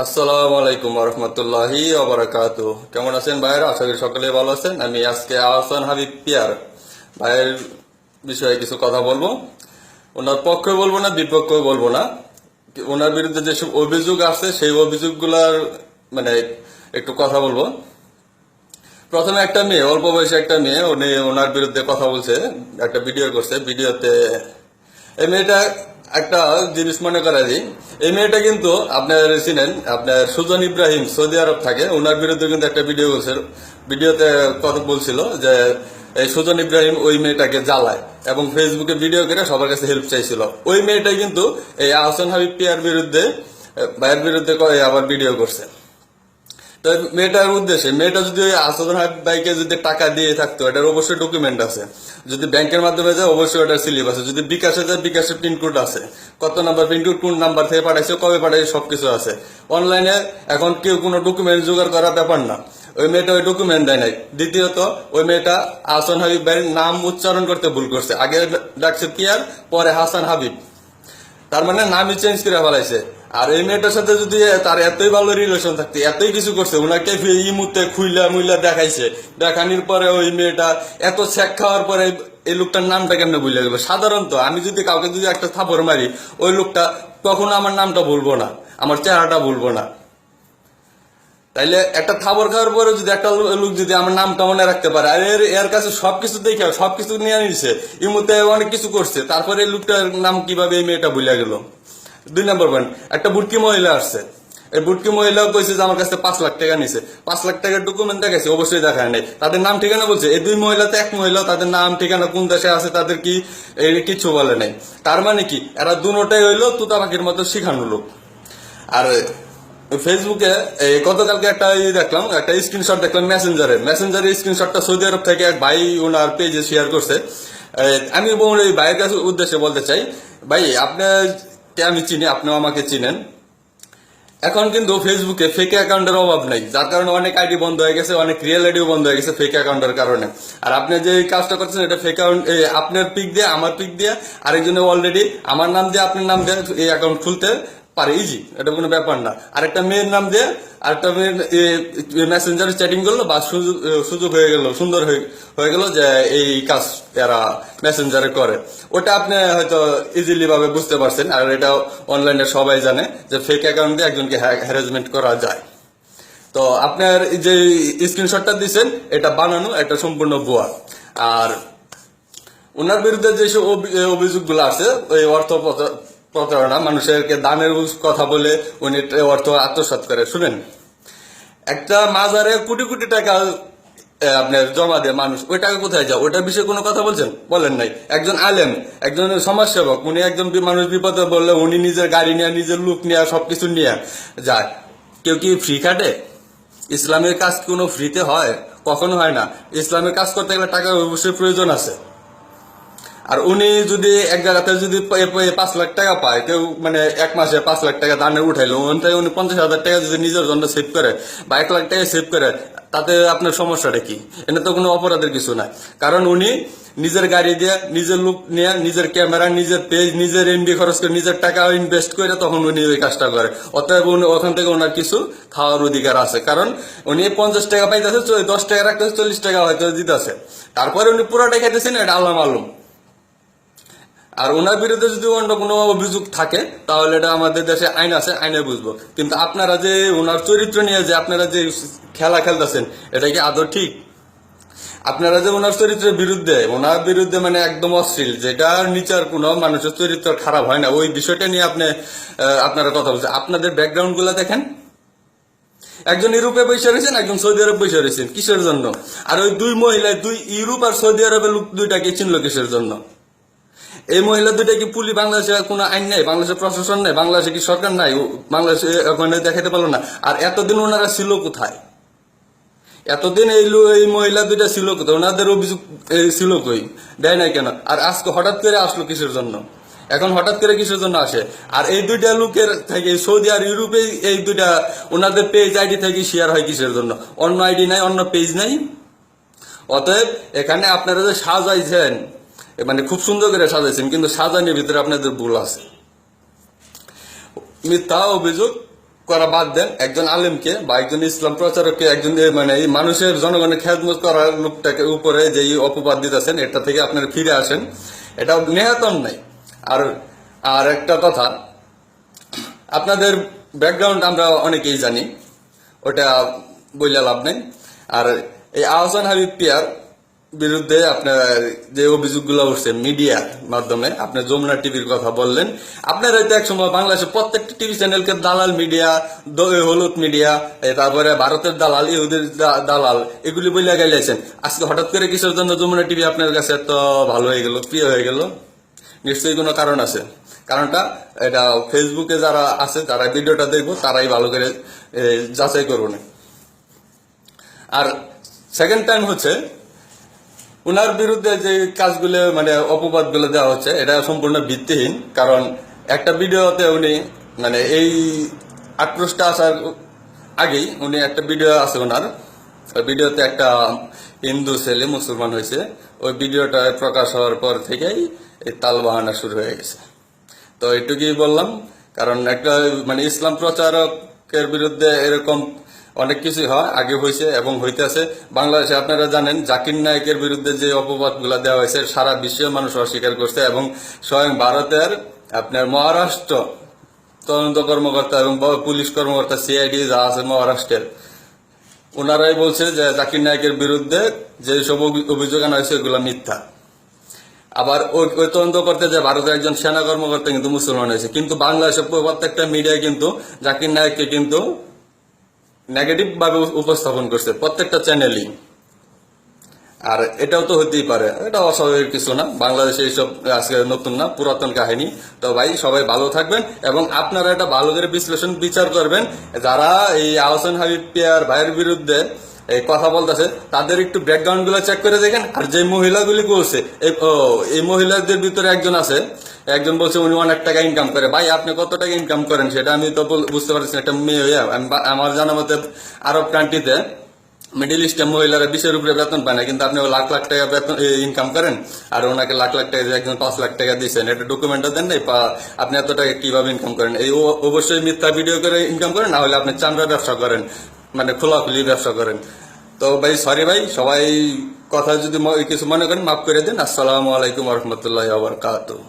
আসসালামু আলাইকুম রহমতুল্লাহি ওবারাকাতু। কেমন আছেন ভাইয়েরা? আশা করি সকলে ভালো আছেন। আমি আজকে আহসান হাবিব পিয়ার ভাইয়ের বিষয়ে কিছু কথা বলবো। ওনার পক্ষে বলবো না, বিপক্ষে বলবো না। ওনার বিরুদ্ধে যেসব অভিযোগ আছে সেই অভিযোগগুলার মানে একটু কথা বলবো। প্রথমে একটা মেয়ে, অল্প বয়সী একটা মেয়ে, উনি ওনার বিরুদ্ধে কথা বলছে, একটা ভিডিও করছে। ভিডিওতে এই মেয়েটা একটা জিনিস মনে করা দিই, এই মেয়েটা কিন্তু আপনার চিনেন, আপনার সুজন ইব্রাহিম সৌদি আরব থাকে, ওনার বিরুদ্ধে কিন্তু একটা ভিডিও বলছে। ভিডিওতে কথা বলছিল যে এই সুজন ইব্রাহিম ওই মেয়েটাকে জ্বালায় এবং ফেসবুকে ভিডিও করে সবার কাছে হেল্প চাইছিল। ওই মেয়েটাই কিন্তু এই আহসান হাবিব পিয়ার বিরুদ্ধে, ভাইয়ের বিরুদ্ধে আবার ভিডিও করছে। তো মেয়েটার উদ্দেশ্যে, মেয়েটা যদি আসাদ ভাইকে যদি টাকা দিয়ে থাকতো, এটার অবশ্যই ডকুমেন্ট আছে। যদি ব্যাংকের মাধ্যমে যায় অবশ্যই ওটার স্লিপ আছে। যদি বিকাশে যায় বিকাশের পিনকোড আছে, কত নাম্বার পিনকোড, কোন নাম্বার থেকে পাঠাইছে, কবে পাঠাইছে, সবকিছু আছে অনলাইনে। এখন কেউ কোনো ডকুমেন্ট জোগাড় করার ব্যাপার না। ওই মেয়েটা ওই ডকুমেন্ট দেয় নাই। দ্বিতীয়ত, ওই মেয়েটা আহসান হাবিব ভাইয়ের নাম উচ্চারণ করতে ভুল করছে। আগে ডাকছে পিয়ার, পরে হাসান হাবিব, তার মানে নামই চেঞ্জ করে ফেলাইছে। আর এই মেয়েটার সাথে যদি তার এতই ভালো রিলেশন থাকতে, এতই কিছু করছে, ওনাকে ইমুতে খুইলা মুইলা দেখাইছে, দেখানোর পরে ওই মেয়েটা এত ছ্যাক খাওয়ার পরে এই লোকটার নামটা কেমনে ভুলে গেল? সাধারণত আমি যদি কাউকে যদি একটা থাপড় মারি, ওই লোকটা কখনো আমার নামটা ভুলবো না, আমার চেহারাটা ভুলবো না। তাইলে একটা থাবর খাওয়ার পরে যদি একটা লোক যদি আমার নামটা মনে রাখতে পারে, আর এর কাছে সবকিছু দেখে সবকিছু নিয়ে নিছে, ইমুতে অনেক কিছু করছে, তারপরে এই লোকটার নাম কিভাবে এই মেয়েটা ভুলে গেল? 2 নম্বর পয়েন্ট, একটা বুটকি মহিলা আসছে। এই বুটকি মহিলাও কইছে যে আমার কাছে 5 লাখ টাকা নিছে। 5 লাখ টাকার ডকুমেন্ট দেখাইছে, অবশ্যই দেখায় নাই। তাদের নাম ঠিকানা বলছে। এই 2 মহিলাতে এক মহিলা, তাদের নাম ঠিকানা কোন দেশে আছে তাদের কি কিছু বলে নাই। তার মানে কি, এরা দুটোটাই হইলো তুতা পাখির মতো শিখানো লোক। আর ফেসবুকে গতকালকে একটা দেখলাম, একটা স্ক্রিনশট দেখলাম মেসেঞ্জারের স্ক্রিনশটটা সৌদি আরব থেকে এক ভাই ওনার পেজে শেয়ার করছে। আমি এই ভাইয়ের কাছে উদ্দেশ্যে বলতে চাই, ভাই আপনাকে আমি চিনি, আপনিও আমাকে চিনেন। এখন কিন্তু ফেসবুকে ফেক অ্যাকাউন্টের অভাব নাই, যার কারণে অনেক আইডি বন্ধ হয়ে গেছে, অনেক রিয়েল আইডিও বন্ধ হয়ে গেছে ফেক অ্যাকাউন্টের কারণে। আর আপনি যে কাজটা করছেন, এটা ফেক অ্যাকাউন্ট, আপনার পিক দিয়ে, আমার পিক দিয়ে, আরেকজনে অলরেডি আমার নাম দিয়ে, আপনার নাম দিয়ে এই অ্যাকাউন্ট খুলতে পারে, ইজি, এটা কোনো ব্যাপার না। আরেকটা মেয়ের নাম দিয়ে আরেকটা মেয়ের মেসেঞ্জারে চ্যাটিং করলো, বা সুযোগ হয়ে গেল, সুন্দর হয়ে গেল যে এই কাজ এরা মেসেঞ্জারে করে। ওটা আপনি হয়তো ইজিলি ভাবে বুঝতে পারছেন। আর এটা অনলাইনে সবাই জানে যে ফেক অ্যাকাউন্ট দিয়ে একজনকে হ্যারাসমেন্ট করা যায়। তো আপনার যে স্ক্রিনশটটা দিচ্ছেন, এটা বানানো, এটা সম্পূর্ণ ভুয়া। আর ওনার বিরুদ্ধে যেসব অভিযোগগুলো আছে, ওই অর্থ প্রতারণা, মানুষেরকে দানের কথা বলে উনি অর্থ আত্মসাৎ করে। শুনেন, একটা মাজারে কোটি কোটি টাকা আপনার জমা দেয় মানুষ, ওই টাকা কোথায় যায়? ওটার বিষয়ে কোনো কথা বলেন নাই। একজন আলেম, একজন সমাজসেবক, উনি একজন মানুষ বিপদে বললে উনি নিজের গাড়ি নিয়ে, নিজের লোক নিয়ে, সবকিছু নিয়ে যায়। কেউ কি ফ্রি খাটে? ইসলামের কাজ কোনো ফ্রিতে হয়? কখনো হয় না। ইসলামের কাজ করতে গেলে টাকা অবশ্যই প্রয়োজন আছে। আর উনি যদি এক জায়গাতে যদি 5 লাখ টাকা পায়, কেউ মানে এক মাসে 5 লাখ টাকা দানে উঠাইলো, উনি 50,000 টাকা যদি নিজের জন্য সেভ করে, বা 1 লাখ টাকা সেভ করে, তাতে আপনার সমস্যাটা কি? এটা তো কোনো অপরাধের কিছু নাই। কারণ উনি নিজের গাড়ি দিয়ে, নিজের লোক নিয়ে, নিজের ক্যামেরা, নিজের পেজ, নিজের এমবি খরচ করে, নিজের টাকা ইনভেস্ট করে তখন উনি ওই কাজটা করে। অতএব ওখান থেকে ওনার কিছু খাওয়ার অধিকার আছে। কারণ উনি 50 টাকা পাইতেছে, 10 টাকা রাখতেছে, 40 টাকা হয়তো দিতেছে, তারপরে উনি পুরোটাই খাইতেছেন, এটা আল্লাহ মালুম। আর ওনার বিরুদ্ধে যদি অন্য কোনো অভিযোগ থাকে, তাহলে এটা আমাদের দেশে আইন আছে, আইনে বুঝবো। কিন্তু আপনারা যে ওনার চরিত্র নিয়ে যে আপনারা যে খেলা খেলতেছেন, এটা কি আদৌ ঠিক? আপনারা যে ওনার চরিত্রের বিরুদ্ধে, ওনার বিরুদ্ধে মানে একদম অশ্লীল, যেটা নিচার কোনো মানুষের চরিত্র খারাপ হয় না, ওই বিষয়টা নিয়ে আপনারা কথা বলছেন। আপনাদের ব্যাকগ্রাউন্ড গুলা দেখেন, একজন ইউরোপে বসে রয়েছেন, একজন সৌদি আরব বসে রয়েছেন, কিসের জন্য? আর ওই 2 মহিলা, 2 ইউরোপ আর সৌদি আরবের লোক দুইটাকে চিনলো কিসের জন্য? এই মহিলা দুইটা কি বাংলাদেশে কোনো আইন নেই? বাংলাদেশের প্রশাসন নেই? বাংলাদেশে কি সরকার নাই? বাংলাদেশে ওখানে দেখাতে পারলো না। আর এতদিন ওনারা ছিল কোথায়? এতদিন এই মহিলা দুইটা ছিল কোথায়? ওনাদের অভিযোগ ছিল কই? দেয় নাই কেন? আর আজকে হঠাৎ করে আসলো কিসের জন্য? এখন হঠাৎ করে কিসের জন্য আসে? আর এই দুইটা লোকের থেকে সৌদি আর ইউরোপে এই দুইটা ওনাদের পেজ আইডি থেকে শেয়ার হয় কিসের জন্য? অন্য আইডি নাই, অন্য পেজ নাই। অতএব এখানে আপনারা যে সাজাইছেন, মানে খুব সুন্দর করে সাজাইছেন, কিন্তু সাজানোর ভিতরে আপনাদের ভুল আছে। মিথ্যা অভিযোগ করা বাদ দেন, একজন আলেমকে বা একজন ইসলাম প্রচারককে, একজন মানে এই মানুষের জনগণের খেদমত করার লোকটাকে উপরে যে অপবাদ দিতেছেন, এটা থেকে আপনারা ফিরে আসেন। এটা নেহাতন নাই। আর আর একটা কথা, আপনাদের ব্যাকগ্রাউন্ড আমরা অনেকেই জানি, ওটা বইলে লাভ নেই। আর এই আহসান হাবিব পিয়ার বিরুদ্ধে আপনার যে অভিযোগগুলো উঠছে মিডিয়ার মাধ্যমে, আপনি যমুনা টিভির কথা বললেন, আপনার হয়তো এক সময় বাংলাদেশের প্রত্যেকটা টিভি চ্যানেলকে দালাল মিডিয়া, হলুদ মিডিয়া, তারপরে ভারতের দালাল, ইহুদের দালাল, এগুলি বলে গেলেছেন। আজকে হঠাৎ করে কিসের জন্য যমুনা টিভি আপনার কাছে এত ভালো হয়ে গেল, প্রিয় হয়ে গেল? নিশ্চয়ই কোনো কারণ আছে। কারণটা এটা ফেসবুকে যারা আছে, যারা ভিডিওটা দেখবো, তারাই ভালো করে যাচাই করবো না। আর সেকেন্ড টাইম হচ্ছে, উনার বিরুদ্ধে যে কাজগুলো মানে অপবাদগুলো দেওয়া হচ্ছে, এটা সম্পূর্ণ ভিত্তিহীন। কারণ একটা ভিডিওতে উনি মানে এই আক্রোশটা আসার আগেই উনি একটা ভিডিও আছে ওনার, ওই ভিডিওতে একটা হিন্দু ছেলে মুসলমান হয়েছে, ওই ভিডিওটা প্রকাশ হওয়ার পর থেকেই এই তাল বাহানা শুরু হয়ে গেছে। তো এটুকুই বললাম। কারণ একটা মানে ইসলাম প্রচারকের বিরুদ্ধে এরকম অনেক কিছু হয়, আগে হয়েছে এবং হইতেছে। বাংলাদেশে আপনারা জানেন জাকির নায়েকের বিরুদ্ধে যে অপবাদগুলো দেওয়া হয়েছে, সারা বিশ্বের মানুষ অস্বীকার করছে। এবং স্বয়ং ভারতের আপনার মহারাষ্ট্র তদন্ত কর্মকর্তা এবং পুলিশ কর্মকর্তা, সিআইডি যা আছে মহারাষ্ট্রের, ওনারাই বলছে যে জাকির নায়েকের বিরুদ্ধে যে সব অভিযোগ আনা হয়েছে ওগুলো মিথ্যা। আবার ওই তদন্ত করতে যে ভারতের একজন সেনা কর্মকর্তা কিন্তু মুসলমান হয়েছে। কিন্তু বাংলাদেশের প্রত্যেকটা মিডিয়া কিন্তু জাকির নায়েককে কিন্তু নেগেটিভ ভাবে উপস্থাপন করছে, প্রত্যেকটা চ্যানেলই। আর এটাও তো হতেই পারে, এটা অস্বাভাবিক কিছু না। বাংলাদেশে এইসব আজকে নতুন না, পুরাতন কাহিনী। তো ভাই সবাই ভালো থাকবেন এবং আপনারা এটা ভালো করে বিশ্লেষণ বিচার করবেন। যারা এই আহসান হাবিব পিয়ার ভাইয়ের বিরুদ্ধে এই কথা বলতেছে, তাদের একটু ব্যাকগ্রাউন্ড গুলো চেক করে দেখেন। আর যে মহিলাগুলি বলছে, এই মহিলাদের ভিতরে একজন আছে, একজন বলছে উনি অনেক টাকা ইনকাম করে। ভাই আপনি কত টাকা ইনকাম করেন সেটা আমি তো বুঝতে পারছি না। একটা মেয়ে হইয়া আমার জানা মতে আরব কান্ট্রিতে মিডিল ইস্টের মহিলারা 20-এর উপরে বেতন পায় না, কিন্তু আপনি লাখ লাখ টাকা বেতন ইনকাম করেন। আর ওনাকে লাখ লাখ টাকা দিয়ে একজন 5 লাখ টাকা দিচ্ছেন, এটা ডকুমেন্টটা দেন নাই, আপনি এত টাকা কিভাবে ইনকাম করেন? এই অবশ্যই মিথ্যা ভিডিও করে ইনকাম করেন, না হলে আপনি চামড়া ব্যবসা করেন, মানে খোলাখুলি ব্যবসা করেন। তো ভাই সরি ভাই, সবাই কথা যদি কিছু মনে করেন মাফ করে দেন। আসসালামু আলাইকুম রহমতুল্লাহ ওয়া বারাকাতুহু।